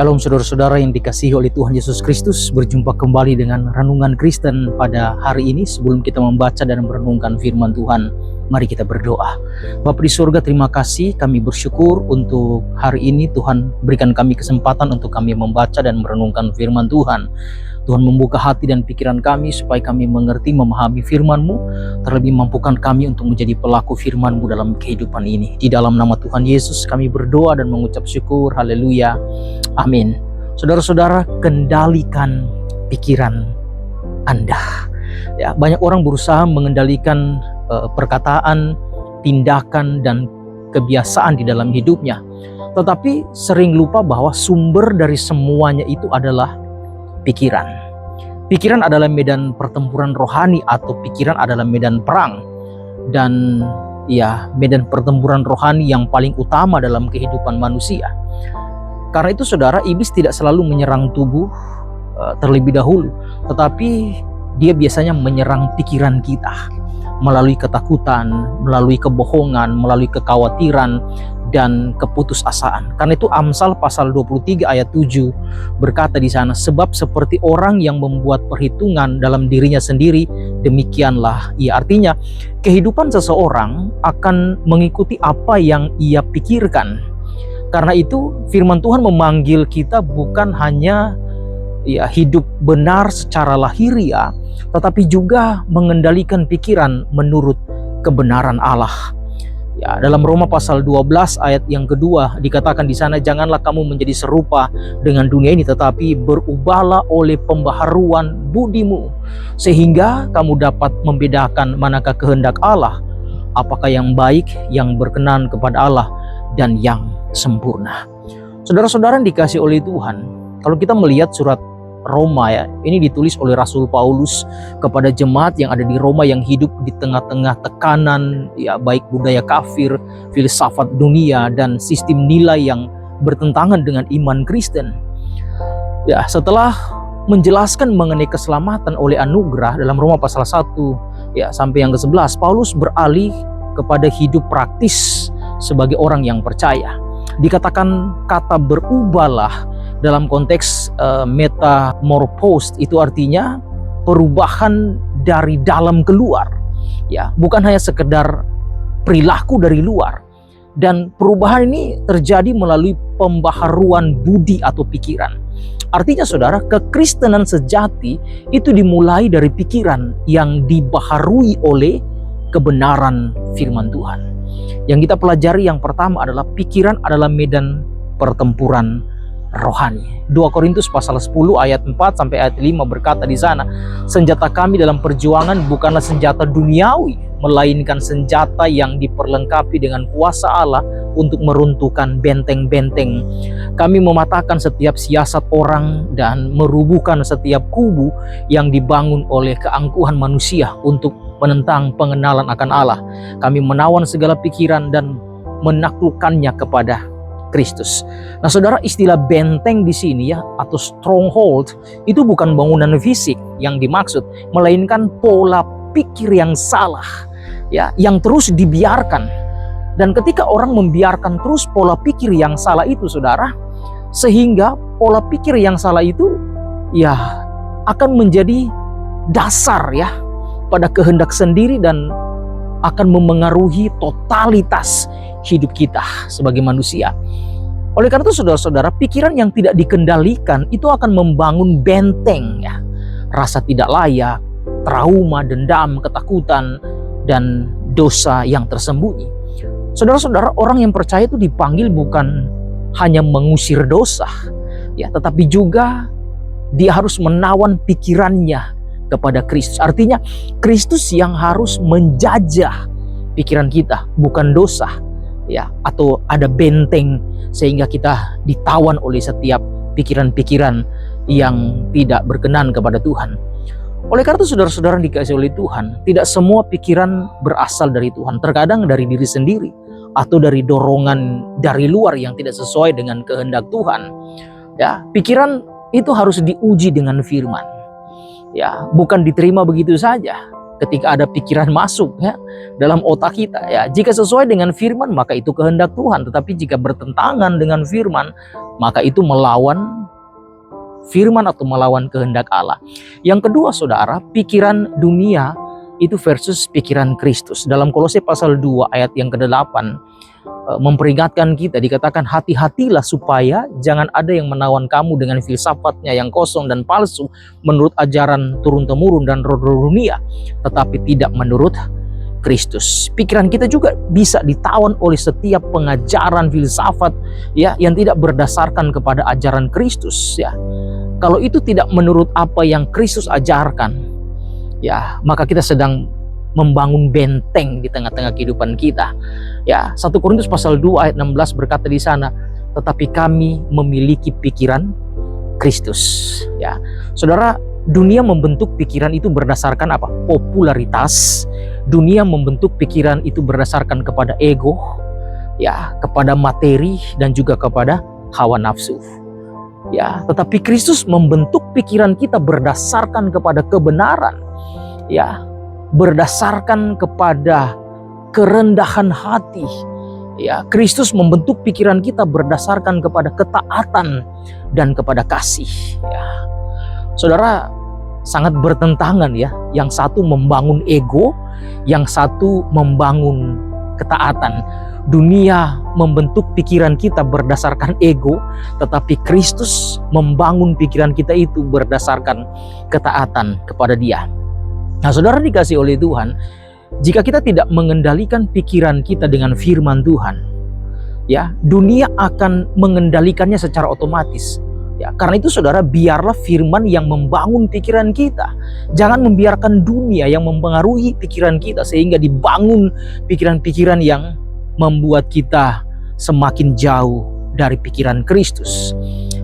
Shalom saudara-saudara yang dikasihi oleh Tuhan Yesus Kristus. Berjumpa kembali dengan Renungan Kristen pada hari ini. Sebelum kita membaca dan merenungkan firman Tuhan, mari kita berdoa. Bapa di surga, terima kasih, kami bersyukur untuk hari ini Tuhan berikan kami kesempatan untuk kami membaca dan merenungkan firman Tuhan. Tuhan membuka hati dan pikiran kami supaya kami mengerti, memahami firman-Mu, terlebih mampukan kami untuk menjadi pelaku firman-Mu dalam kehidupan ini. Di dalam nama Tuhan Yesus kami berdoa dan mengucap syukur. Haleluya. Amin. Saudara-saudara, kendalikan pikiran Anda. Ya, banyak orang berusaha mengendalikan perkataan, tindakan, dan kebiasaan di dalam hidupnya. Tetapi sering lupa bahwa sumber dari semuanya itu adalah pikiran. Pikiran adalah medan pertempuran rohani, atau pikiran adalah medan perang. Dan ya, medan pertempuran rohani yang paling utama dalam kehidupan manusia. Karena itu saudara, iblis tidak selalu menyerang tubuh terlebih dahulu, tetapi dia biasanya menyerang pikiran kita melalui ketakutan, melalui kebohongan, melalui kekhawatiran, dan keputusasaan. Karena itu Amsal pasal 23 ayat 7 berkata di sana, sebab seperti orang yang membuat perhitungan dalam dirinya sendiri, demikianlah ia. Artinya, kehidupan seseorang akan mengikuti apa yang ia pikirkan. Karena itu firman Tuhan memanggil kita bukan hanya hidup benar secara lahiriah, tetapi juga mengendalikan pikiran menurut kebenaran Allah. Ya, dalam Roma pasal 12 ayat yang kedua dikatakan di sana, janganlah kamu menjadi serupa dengan dunia ini, tetapi berubahlah oleh pembaharuan budimu, sehingga kamu dapat membedakan manakah kehendak Allah, apakah yang baik, yang berkenan kepada Allah, dan yang sempurna. Saudara-saudara yang dikasihi oleh Tuhan, kalau kita melihat surat Roma, ya, ini ditulis oleh Rasul Paulus kepada jemaat yang ada di Roma yang hidup di tengah-tengah tekanan, ya, baik budaya kafir, filsafat dunia, dan sistem nilai yang bertentangan dengan iman Kristen. Ya, setelah menjelaskan mengenai keselamatan oleh anugerah dalam Roma pasal 1 ya sampai yang ke-11, Paulus beralih kepada hidup praktis sebagai orang yang percaya. Dikatakan kata berubahlah dalam konteks metamorphos, itu artinya perubahan dari dalam keluar, ya, bukan hanya sekedar perilaku dari luar. Dan perubahan ini terjadi melalui pembaharuan budi atau pikiran. Artinya saudara, kekristenan sejati itu dimulai dari pikiran yang dibaharui oleh kebenaran firman Tuhan. Yang kita pelajari yang pertama adalah pikiran adalah medan pertempuran rohani. 2 Korintus pasal 10 ayat 4 sampai ayat 5 berkata di sana, senjata kami dalam perjuangan bukanlah senjata duniawi, melainkan senjata yang diperlengkapi dengan kuasa Allah untuk meruntuhkan benteng-benteng. Kami mematahkan setiap siasat orang dan merubuhkan setiap kubu yang dibangun oleh keangkuhan manusia untuk menentang pengenalan akan Allah. Kami menawan segala pikiran dan menaklukkannya kepada Kristus. Nah saudara, istilah benteng di sini, ya, atau stronghold, itu bukan bangunan fisik yang dimaksud, melainkan pola pikir yang salah, ya, yang terus dibiarkan. Dan ketika orang membiarkan terus pola pikir yang salah itu, saudara, sehingga pola pikir yang salah itu ya akan menjadi dasar, ya, pada kehendak sendiri dan akan memengaruhi totalitas hidup kita sebagai manusia. Oleh karena itu saudara-saudara, pikiran yang tidak dikendalikan itu akan membangun benteng, ya, rasa tidak layak, trauma, dendam, ketakutan, dan dosa yang tersembunyi. Saudara-saudara, orang yang percaya itu dipanggil bukan hanya mengusir dosa, ya, tetapi juga dia harus menawan pikirannya kepada Kristus. Artinya Kristus yang harus menjajah pikiran kita, bukan dosa, ya, atau ada benteng sehingga kita ditawan oleh setiap pikiran-pikiran yang tidak berkenan kepada Tuhan. Oleh karena itu saudara-saudara dikasihi oleh Tuhan, tidak semua pikiran berasal dari Tuhan. Terkadang dari diri sendiri atau dari dorongan dari luar yang tidak sesuai dengan kehendak Tuhan. Ya, pikiran itu harus diuji dengan firman. Ya, bukan diterima begitu saja. ketika ada pikiran masuk ya dalam otak kita ya, jika sesuai dengan firman maka itu kehendak Tuhan, tetapi jika bertentangan dengan firman maka itu melawan firman atau melawan kehendak Allah. Yang kedua saudara, pikiran dunia itu versus pikiran Kristus. Dalam Kolose pasal 2 ayat yang ke-8 memperingatkan kita, dikatakan hati-hatilah supaya jangan ada yang menawan kamu dengan filsafatnya yang kosong dan palsu menurut ajaran turun-temurun dan roh-roh dunia, tetapi tidak menurut Kristus. Pikiran kita juga bisa ditawan oleh setiap pengajaran filsafat ya yang tidak berdasarkan kepada ajaran Kristus ya. Kalau itu tidak menurut apa yang Kristus ajarkan ya, maka kita sedang membangun benteng di tengah-tengah kehidupan kita. Ya, 1 Korintus pasal 2 ayat 16 berkata di sana, tetapi kami memiliki pikiran Kristus. Ya, saudara, dunia membentuk pikiran itu berdasarkan apa? Popularitas. Dunia membentuk pikiran itu berdasarkan kepada ego, ya, kepada materi dan juga kepada hawa nafsu. Ya, tetapi Kristus membentuk pikiran kita berdasarkan kepada kebenaran. Ya, berdasarkan kepada kerendahan hati. Ya, Kristus membentuk pikiran kita berdasarkan kepada ketaatan dan kepada kasih. Ya. Saudara, sangat bertentangan ya. Yang satu membangun ego, yang satu membangun ketaatan. Dunia membentuk pikiran kita berdasarkan ego, tetapi Kristus membangun pikiran kita itu berdasarkan ketaatan kepada Dia. Nah, saudara dikasih oleh Tuhan, jika kita tidak mengendalikan pikiran kita dengan firman Tuhan, ya, dunia akan mengendalikannya secara otomatis. Ya, karena itu saudara, biarlah firman yang membangun pikiran kita. Jangan membiarkan dunia yang mempengaruhi pikiran kita sehingga dibangun pikiran-pikiran yang membuat kita semakin jauh dari pikiran Kristus.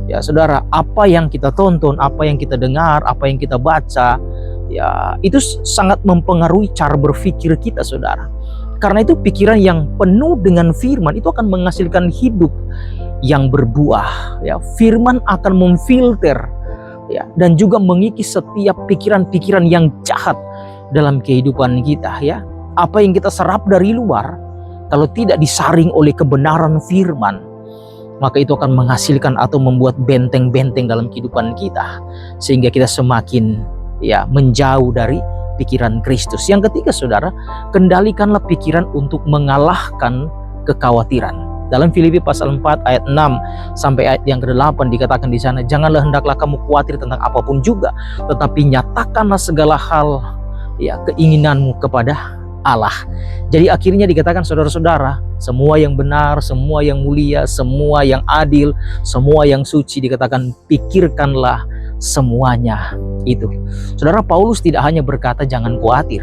Ya, saudara, apa yang kita tonton, apa yang kita dengar, apa yang kita baca, ya, itu sangat mempengaruhi cara berpikir kita, saudara. Karena itu pikiran yang penuh dengan firman itu akan menghasilkan hidup yang berbuah. Ya, firman akan memfilter ya dan juga mengikis setiap pikiran-pikiran yang jahat dalam kehidupan kita. Ya, apa yang kita serap dari luar, kalau tidak disaring oleh kebenaran firman, maka itu akan menghasilkan atau membuat benteng-benteng dalam kehidupan kita, sehingga kita semakin ya menjauh dari pikiran Kristus. Yang ketiga saudara, kendalikanlah pikiran untuk mengalahkan kekhawatiran. Dalam Filipi pasal 4 ayat 6 sampai ayat yang ke-8 dikatakan di sana, janganlah hendaklah kamu khawatir tentang apapun juga, tetapi nyatakanlah segala hal ya keinginanmu kepada Allah. Jadi akhirnya dikatakan saudara-saudara, semua yang benar, semua yang mulia, semua yang adil, semua yang suci, dikatakan pikirkanlah semuanya itu. Saudara, Paulus tidak hanya berkata jangan khawatir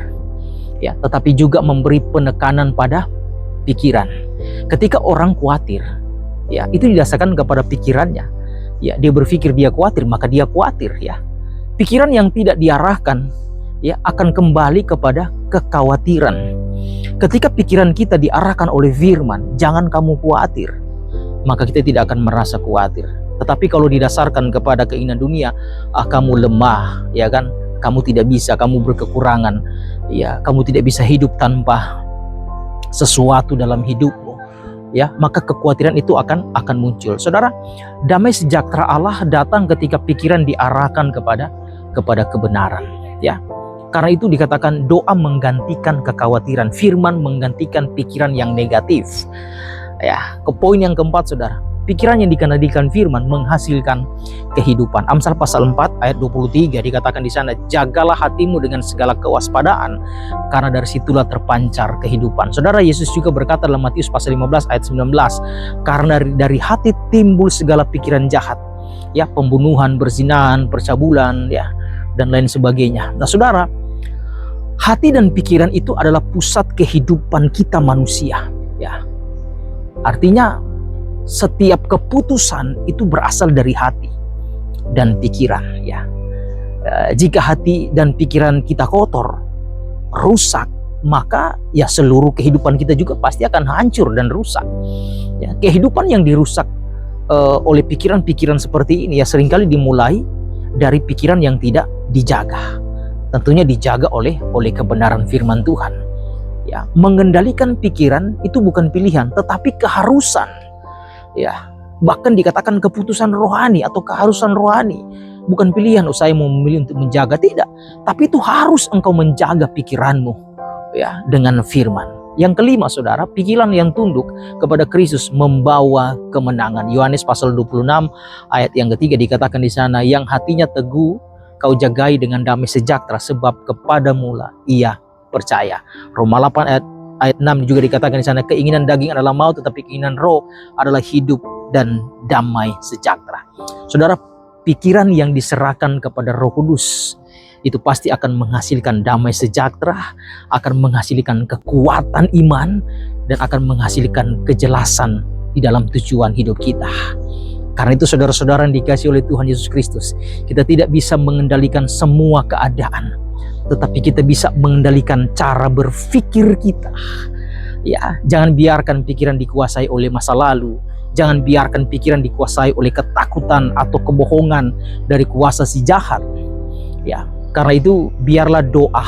ya, tetapi juga memberi penekanan pada pikiran. Ketika orang khawatir ya, itu didasarkan kepada pikirannya. Ya, dia berpikir dia khawatir, maka dia khawatir ya. Pikiran yang tidak diarahkan ya akan kembali kepada kekhawatiran. Ketika pikiran kita diarahkan oleh firman, jangan kamu khawatir, maka kita tidak akan merasa khawatir. Tetapi kalau didasarkan kepada keinginan dunia, kamu lemah, ya kan? Kamu tidak bisa, kamu berkekurangan, ya, kamu tidak bisa hidup tanpa sesuatu dalam hidupmu, ya, maka kekhawatiran itu akan muncul. Saudara, damai sejahtera Allah datang ketika pikiran diarahkan kepada kebenaran, ya. Karena itu dikatakan doa menggantikan kekhawatiran, firman menggantikan pikiran yang negatif. Ya, ke poin yang keempat saudara, pikiran yang dikendalikan firman menghasilkan kehidupan. Amsal pasal 4 ayat 23 dikatakan di sana, jagalah hatimu dengan segala kewaspadaan, karena dari situlah terpancar kehidupan. Saudara, Yesus juga berkata dalam Matius pasal 15 ayat 19, karena dari hati timbul segala pikiran jahat, ya, pembunuhan, perzinahan, percabulan, ya, dan lain sebagainya. Nah, saudara, hati dan pikiran itu adalah pusat kehidupan kita manusia, ya. Artinya setiap keputusan itu berasal dari hati dan pikiran, ya. Jika hati dan pikiran kita kotor, rusak, maka ya seluruh kehidupan kita juga pasti akan hancur dan rusak. Ya, kehidupan yang dirusak oleh pikiran-pikiran seperti ini ya seringkali dimulai dari pikiran yang tidak dijaga. tentunya dijaga oleh kebenaran firman Tuhan. Ya, mengendalikan pikiran itu bukan pilihan, tetapi keharusan. Ya, bahkan dikatakan keputusan rohani atau keharusan rohani. Bukan pilihan, saya mau memilih untuk menjaga, tidak. Tapi itu harus engkau menjaga pikiranmu, ya, dengan firman. Yang kelima, saudara, pikiran yang tunduk kepada Kristus membawa kemenangan. Yohanes pasal 26 ayat yang ketiga dikatakan di sana, yang hatinya teguh kau jagai dengan damai sejahtera, sebab kepadamu lah ia percaya. Roma 8 ayat 6 juga dikatakan di sana, keinginan daging adalah maut, tetapi keinginan roh adalah hidup dan damai sejahtera. Saudara, pikiran yang diserahkan kepada Roh Kudus itu pasti akan menghasilkan damai sejahtera, akan menghasilkan kekuatan iman, dan akan menghasilkan kejelasan di dalam tujuan hidup kita. Karena itu saudara-saudara yang dikasihi oleh Tuhan Yesus Kristus, kita tidak bisa mengendalikan semua keadaan, tetapi kita bisa mengendalikan cara berpikir kita. Ya, jangan biarkan pikiran dikuasai oleh masa lalu. Jangan biarkan pikiran dikuasai oleh ketakutan atau kebohongan dari kuasa si jahat. Ya, karena itu biarlah doa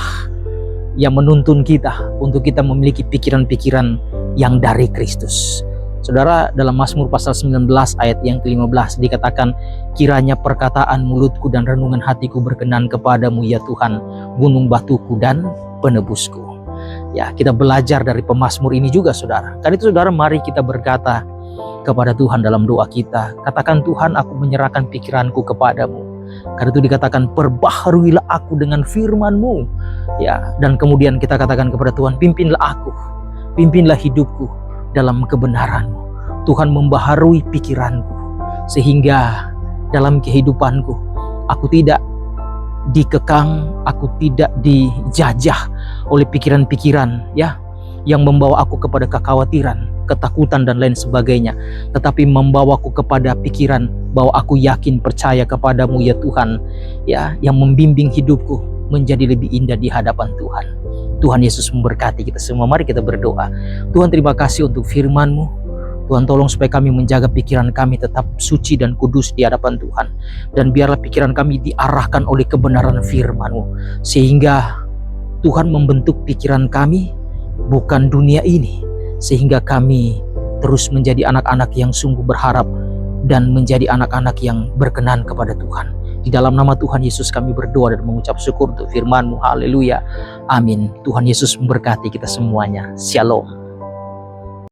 yang menuntun kita untuk kita memiliki pikiran-pikiran yang dari Kristus. Saudara, dalam Mazmur pasal 19 ayat yang ke-15 dikatakan, kiranya perkataan mulutku dan renungan hatiku berkenan kepadamu ya Tuhan, gunung batuku dan penebusku. Ya, kita belajar dari pemazmur ini juga, saudara. Karena itu saudara, mari kita berkata kepada Tuhan dalam doa kita. Katakan, Tuhan, aku menyerahkan pikiranku kepadamu. Karena itu dikatakan, perbaharuilah aku dengan firman-Mu. Ya, dan kemudian kita katakan kepada Tuhan, pimpinlah aku, pimpinlah hidupku dalam kebenaran-Mu. Tuhan membaharui pikiranku, sehingga dalam kehidupanku aku tidak dikekang, aku tidak dijajah oleh pikiran-pikiran, ya, yang membawa aku kepada kekhawatiran, ketakutan dan lain sebagainya, tetapi membawaku kepada pikiran bahwa aku yakin percaya kepadamu ya Tuhan, ya, yang membimbing hidupku menjadi lebih indah di hadapan Tuhan. Tuhan Yesus memberkati kita semua. Mari kita berdoa. Tuhan, terima kasih untuk firman-Mu. Tuhan, tolong supaya kami menjaga pikiran kami tetap suci dan kudus di hadapan Tuhan, dan biarlah pikiran kami diarahkan oleh kebenaran firman-Mu, sehingga Tuhan membentuk pikiran kami bukan dunia ini, sehingga kami terus menjadi anak-anak yang sungguh berharap dan menjadi anak-anak yang berkenan kepada Tuhan. Di dalam nama Tuhan Yesus kami berdoa dan mengucap syukur untuk firman-Mu. Haleluya. Amin. Tuhan Yesus memberkati kita semuanya. Shalom.